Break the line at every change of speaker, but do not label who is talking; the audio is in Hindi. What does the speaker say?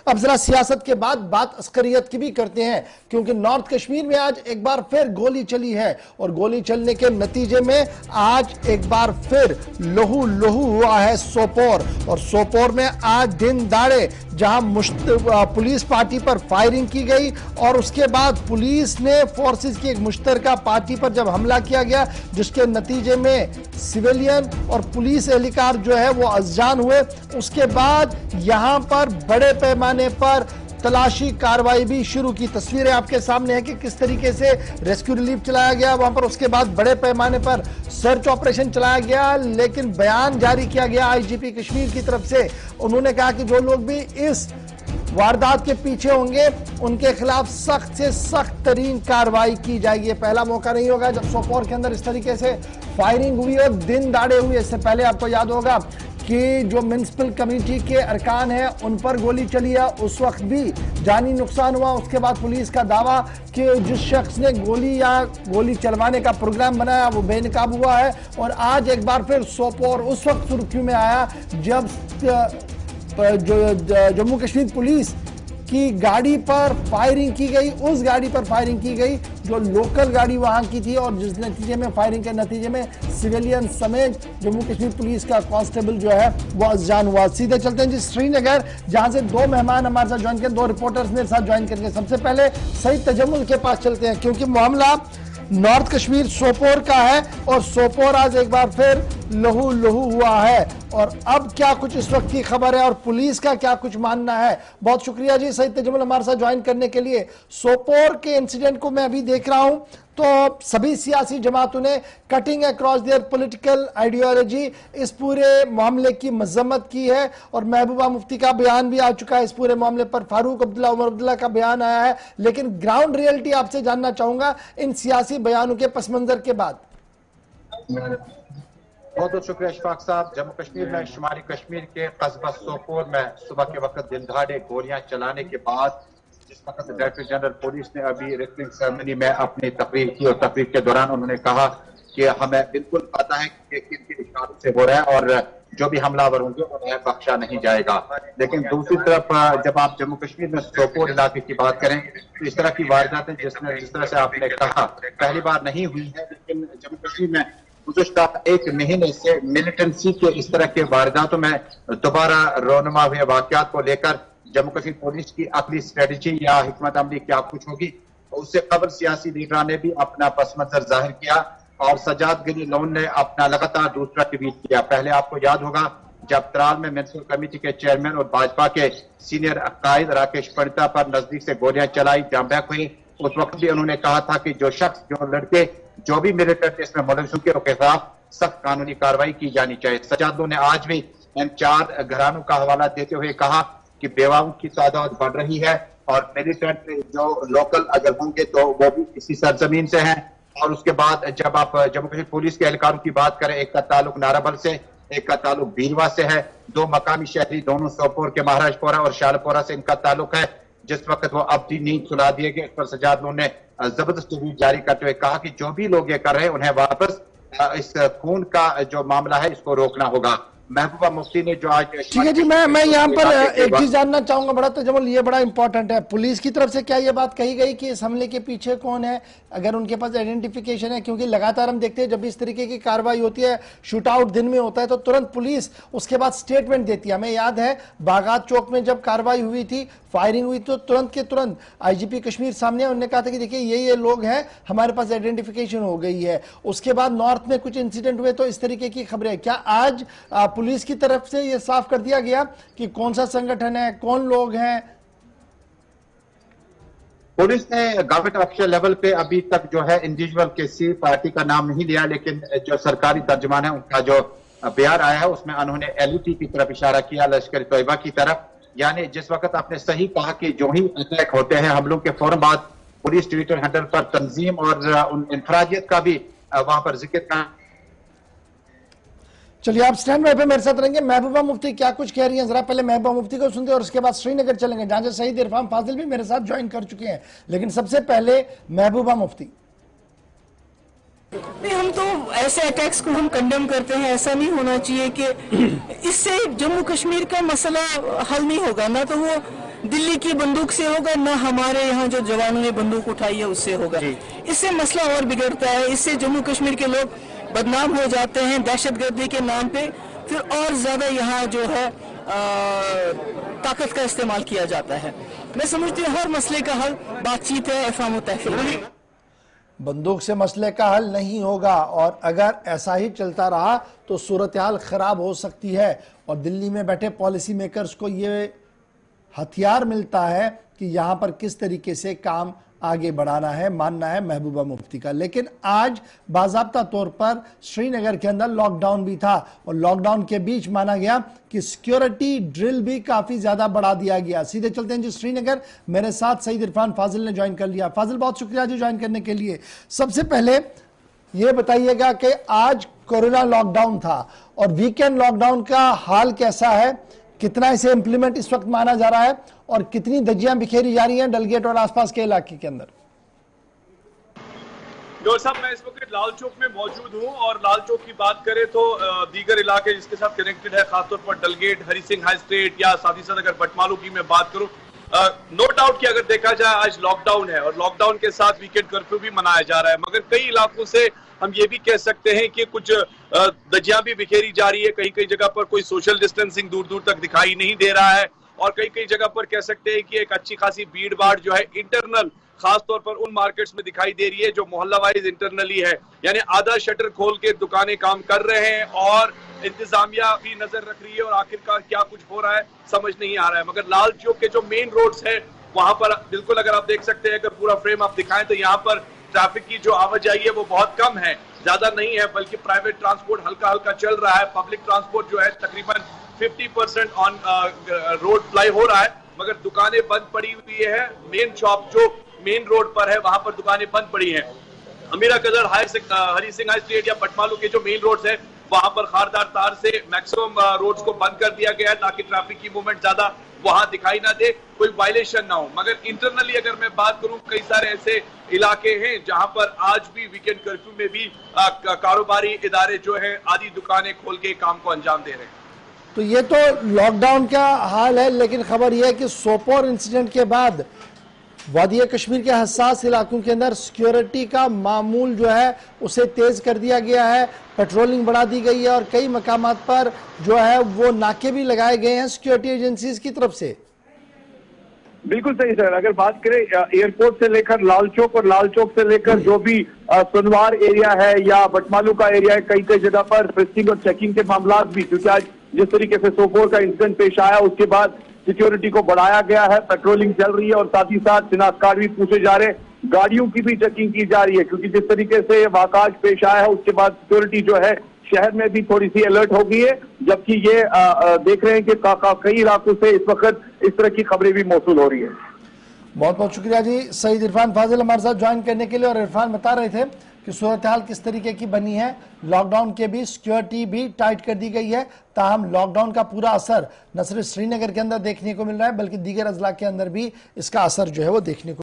अब जरा सियासत के बाद बात अस्करियत की भी करते हैं, क्योंकि नॉर्थ कश्मीर में आज एक बार फिर गोली चली है और गोली चलने के नतीजे में आज एक बार फिर लहू लहू हुआ है सोपोर। और सोपोर में आज दिन दाड़े जहां पुलिस पार्टी पर फायरिंग की गई और उसके बाद पुलिस ने फोर्सेस की एक मुश्तरका पार्टी पर जब हमला किया गया, जिसके नतीजे में सिविलियन और पुलिस एहलकार जो है वो अज़जान हुए। उसके बाद यहां पर बड़े पैमाने पर तलाशी कार्रवाई भी शुरू की। तस्वीरें आपके सामने है कि किस तरीके से रेस्क्यू रिलीफ चलाया गया वहां पर। उसके बाद बड़े पैमाने पर सर्च ऑपरेशन चलाया गया, लेकिन बयान जारी किया गया आईजीपी कश्मीर की तरफ से। उन्होंने कहा कि जो लोग भी इस वारदात के पीछे होंगे उनके खिलाफ सख्त से सख्त तरीन कार्रवाई की जाएगी। पहला मौका नहीं होगा जब सोपोर के अंदर इस तरीके से फायरिंग हुई और दिन दाड़े हुई। इससे पहले आपको याद होगा कि जो म्युनिसिपल कमेटी के अरकान हैं उन पर गोली चली है, उस वक्त भी जानी नुकसान हुआ। उसके बाद पुलिस का दावा कि जिस शख्स ने गोली चलवाने का प्रोग्राम बनाया वो बेनकाब हुआ है। और आज एक बार फिर सोपोर उस वक्त सुर्खियों में आया जब जो जम्मू कश्मीर पुलिस की गाड़ी पर फायरिंग की गई, उस गाड़ी पर फायरिंग की गई जो लोकल गाड़ी वहां की थी, और जिस नतीजे में फायरिंग के नतीजे में सिविलियन समेत जम्मू कश्मीर पुलिस का कांस्टेबल जो है वो अज़जान हुआ। सीधे चलते हैं जी श्रीनगर, जहां से दो मेहमान हमारे साथ ज्वाइन करें, दो रिपोर्टर्स मेरे साथ ज्वाइन करेंगे। सबसे पहले सईद तजम्मुल के पास चलते हैं, क्योंकि मामला नॉर्थ कश्मीर सोपोर का है और सोपोर आज एक बार फिर लहू लहू हुआ है। और अब क्या कुछ इस वक्त की खबर है और पुलिस का क्या कुछ मानना है। बहुत शुक्रिया जी सईद तजम्मुल हमारे साथ ज्वाइन करने के लिए। सोपोर के इंसिडेंट को मैं अभी देख रहा हूं तो सभी सियासी जमातों ने cutting across there political ideology इस पूरे मामले की मजम्मत की है। और महबूबा मुफ्ती का बयान भी आ चुका है इस पूरे मामले पर, फारूक अब्दुल्ला, उमर अब्दुल्ला का बयान आया है। लेकिन ग्राउंड रियलिटी आपसे जानना चाहूंगा इन सियासी बयानों के पस मंजर के बाद।
बहुत बहुत शुक्रिया इशफाक साहब। जम्मू कश्मीर में शुमारी कश्मीर के कस्बा सोपोर में सुबह के वक्त दिन दहाड़े गोलियां चलाने के बाद जिस वक्त डायरेक्टर जनरल पुलिस ने अभी रिटर्निंग सेरेमनी में अपनी तकरीर की और तकरीर के दौरान उन्होंने कहा कि हमें बिल्कुल पता है कि किन किन इशारों से हो रहा है और जो भी हमलावर होंगे उन्हें बख्शा नहीं जाएगा। लेकिन दूसरी तरफ जब आप जम्मू कश्मीर में सोपोर इलाके की बात करें तो इस तरह की वारदातें जिस तरह से आपने कहा पहली बार नहीं हुई है, लेकिन जम्मू कश्मीर में गुज़श्ता एक महीने से मिलिटेंसी के इस तरह के वारदातों में दोबारा रोनमा हुए वाकयात को लेकर जम्मू कश्मीर पुलिस की अगली स्ट्रेटेजी या हिकमत अमली क्या कुछ होगी, उससे कबल सियासी लीडरान ने भी अपना पस मंजर जाहिर किया और सजाद गनी लोन ने अपना लगातार दूसरा ट्वीट किया। पहले आपको याद होगा जब त्राल में म्युनिसिपल कमेटी के चेयरमैन और भाजपा के सीनियर कायद राकेश पंडिता पर नजदीक से गोलियां चलाई, जाम बैक हुई, उस वक्त भी उन्होंने कहा था कि जो शख्स जो लड़के जो भी मिलिटेंट इसमें मुलजिम के खिलाफ सख्त कानूनी कार्रवाई की जानी चाहिए। सजादों ने आज भी इन 4 घरानों का हवाला देते हुए कहा कि बेवाओं की तादाद बढ़ रही है और मिलिटेंट जो लोकल अगर होंगे तो वो भी इसी सरजमीन से हैं। और उसके बाद जब आप जम्मू कश्मीर पुलिस के एहलकारों की बात करें, एक का ताल्लुक नाराबल से, एक का ताल्लुक बीरवा से है। 2 मकामी शहरी दोनों सोपोर के महाराजपुरा और शालपोरा से इनका ताल्लुक है। जिस वक्त वो अपनी नींद सुला दिए गए, इस पर सजाद लोन ने जबरदस्त ट्वीट जारी करते हुए कहा कि जो भी लोग ये कर रहे हैं उन्हें वापस इस खून का जो मामला है इसको रोकना होगा। महबूबा मुफ्ती ने जो आज
ठीक है जी, मैं यहाँ पर एक चीज जानना चाहूंगा बड़ा तजम्मुल, ये बड़ा इंपॉर्टेंट है। पुलिस की तरफ से क्या ये बात कही गई कि इस हमले के पीछे कौन है, अगर उनके पास आइडेंटिफिकेशन है? क्योंकि लगातार हम देखते हैं जब भी इस तरीके की कार्रवाई होती है, शूट आउट दिन में होता है तो तुरंत पुलिस उसके बाद स्टेटमेंट देती है। हमें याद है बागात चौक में जब कार्रवाई हुई थी, फायरिंग हुई तो तुरंत के तुरंत आईजीपी कश्मीर सामने उन्होंने कहा था कि देखिए ये लोग हैं, हमारे पास आइडेंटिफिकेशन हो गई है। उसके बाद नॉर्थ में कुछ इंसिडेंट हुए तो इस तरीके की खबरें, क्या आज पुलिस की तरफ से ये साफ कर दिया गया कि कौन सा संगठन है, कौन लोग हैं?
पुलिस ने गवर्नमेंट ऑफिशियल लेवल पे अभी तक जो है इंडिविजुअल किसी पार्टी का नाम नहीं लिया, लेकिन जो सरकारी तर्जुमान है उनका जो बयान आया है उसमें उन्होंने एलईटी की तरफ इशारा किया, लश्कर तैयबा की तरफ। यानी जिस वक्त आपने सही कहा कि जो ही अटैक होते हैं हमलों के फौरन बाद पुलिस ट्विटर हैंडल पर तंजीम और उन इंफरादियत का भी वहां पर जिक्र करना।
चलिए आप स्टैंड बाय पे मेरे साथ रहेंगे। महबूबा मुफ्ती क्या कुछ कह रही हैं, जरा पहले महबूबा मुफ्ती को सुनते हैं और उसके बाद श्रीनगर चलेंगे जहां से शहीद इरफान फाजिल भी मेरे साथ ज्वाइन कर चुके हैं। लेकिन सबसे पहले महबूबा मुफ्ती।
नहीं, हम तो ऐसे अटैक्स को हम कंडेम करते हैं। ऐसा नहीं होना चाहिए कि इससे जम्मू कश्मीर का मसला हल नहीं होगा। ना तो वो दिल्ली की बंदूक से होगा, ना हमारे यहाँ जो जवानों ने बंदूक उठाई है उससे होगा। इससे मसला और बिगड़ता है, इससे जम्मू कश्मीर के लोग बदनाम हो जाते हैं दहशतगर्दी के नाम पे, फिर और ज्यादा यहाँ जो है ताकत का इस्तेमाल किया जाता है। मैं समझती हूँ हर मसले का हल बातचीत है, इफ़हाम व तहफ़ीज़।
बंदूक से मसले का हल नहीं होगा, और अगर ऐसा ही चलता रहा तो सूरत हाल खराब हो सकती है। और दिल्ली में बैठे पॉलिसी मेकर्स को ये हथियार मिलता है कि यहां पर किस तरीके से काम आगे बढ़ाना है, मानना है महबूबा मुफ्ती का। लेकिन आज बाज़ाब्ता तौर पर श्रीनगर के अंदर लॉकडाउन भी था, और लॉकडाउन के बीच माना गया कि सिक्योरिटी ड्रिल भी काफी ज्यादा बढ़ा दिया गया। सीधे चलते हैं जी श्रीनगर, मेरे साथ सईद इरफान फाजिल ने ज्वाइन कर लिया। फाजिल, बहुत शुक्रिया जी ज्वाइन करने के लिए। सबसे पहले ये बताइएगा कि आज कोरोना लॉकडाउन था और वीकेंड लॉकडाउन का हाल कैसा है, कितना इसे इंप्लीमेंट इस वक्त माना जा रहा है, और कितनी धज्जियां बिखेरी जा रही हैं डलगेट और आसपास के इलाके के अंदर?
जोर साहब, मैं इस वक्त लाल चौक में मौजूद हूं, और लाल चौक की बात करें तो दीगर इलाके जिसके साथ कनेक्टेड है, खासतौर पर डलगेट, हरी सिंह हाई स्ट्रीट या साथ ही साथ अगर बटमालू की मैं बात करूं, नो डाउट कि अगर देखा जाए आज लॉकडाउन है और लॉकडाउन के साथ वीकेंड कर्फ्यू भी मनाया जा रहा है, मगर कई इलाकों से हम ये भी कह सकते हैं कि कुछ धज्जियां भी बिखेरी जा रही है। कई कई जगह पर कोई सोशल डिस्टेंसिंग दूर दूर तक दिखाई नहीं दे रहा है, और कई कई जगह पर कह सकते हैं कि एक अच्छी खासी भीड़ भाड़ जो है इंटरनल खास तौर पर उन मार्केट्स में दिखाई दे रही है जो मोहल्ला वाइज इंटरनली है, यानी आधा शटर खोल के दुकानें काम कर रहे हैं और इंतजामिया भी नजर रख रही है, और आखिरकार क्या कुछ हो रहा है समझ नहीं आ रहा है। मगर लाल चौक के जो मेन रोड्स है वहां पर बिल्कुल अगर आप देख सकते हैं, अगर पूरा फ्रेम आप दिखाएं तो यहाँ पर ट्रैफिक की जो आवाजाही है वो बहुत कम है, ज्यादा नहीं है, बल्कि प्राइवेट ट्रांसपोर्ट हल्का हल्का चल रहा है। पब्लिक ट्रांसपोर्ट जो है तकरीबन 50% ऑन रोड फ्लाई हो रहा है, मगर दुकानें बंद पड़ी हुई है। मेन शॉप जो मेन रोड पर है वहां पर दुकानें बंद पड़ी हैं। अमीरा कदर, हरी सिंह हाई स्ट्रीट या बटमालू के जो मेन रोड्स है वहां पर खारदार तार से मैक्सिमम रोड्स को बंद कर दिया गया है ताकि ट्रैफिक की मूवमेंट ज्यादा वहां दिखाई ना दे, कोई वायलेशन ना हो। मगर इंटरनली अगर मैं बात करूं, कई सारे ऐसे इलाके हैं जहां पर आज भी वीकेंड कर्फ्यू में भी कारोबारी इदारे जो है आधी दुकानें खोल के काम को अंजाम दे रहे हैं।
तो ये तो लॉकडाउन का हाल है, लेकिन खबर यह है कि सोपोर इंसिडेंट के बाद वादी कश्मीर के हसास इलाकों के अंदर सिक्योरिटी का मामूल जो है उसे तेज कर दिया गया है, पेट्रोलिंग बढ़ा दी गई है, और कई मकामात पर जो है वो नाके भी लगाए गए हैं सिक्योरिटी एजेंसीज की तरफ से।
बिल्कुल सही सर, अगर बात करें एयरपोर्ट से लेकर लाल चौक और लाल चौक से लेकर जो भी सुनवार एरिया है या बटमालू का एरिया है, कई कई जगह पर फ्रिस्किंग और चेकिंग के मामला भी, क्योंकि आज जिस तरीके से सोपोर का इंसिडेंट पेश आया उसके बाद सिक्योरिटी को बढ़ाया गया है, पेट्रोलिंग चल रही है और साथ ही साथ शिनाख्त कार्ड भी पूछे जा रहे हैं, गाड़ियों की भी चेकिंग की जा रही है, क्योंकि जिस तरीके से वाकाज पेश आया है उसके बाद सिक्योरिटी जो है शहर में भी थोड़ी सी अलर्ट हो गई है। जबकि ये देख रहे हैं कि कई इलाकों से इस वक्त इस तरह की खबरें भी मौसूल हो रही है।
बहुत बहुत शुक्रिया जी सईद इरफान फाजिल हमारे साथ ज्वाइन करने के लिए। और इरफान बता रहे थे कि सूरत हाल किस तरीके की बनी है, लॉकडाउन के भी सिक्योरिटी भी टाइट कर दी गई है, ताहम लॉकडाउन का पूरा असर न सिर्फ श्रीनगर के अंदर देखने को मिल रहा है बल्कि दीगर अजला के अंदर भी इसका असर जो है वो देखने को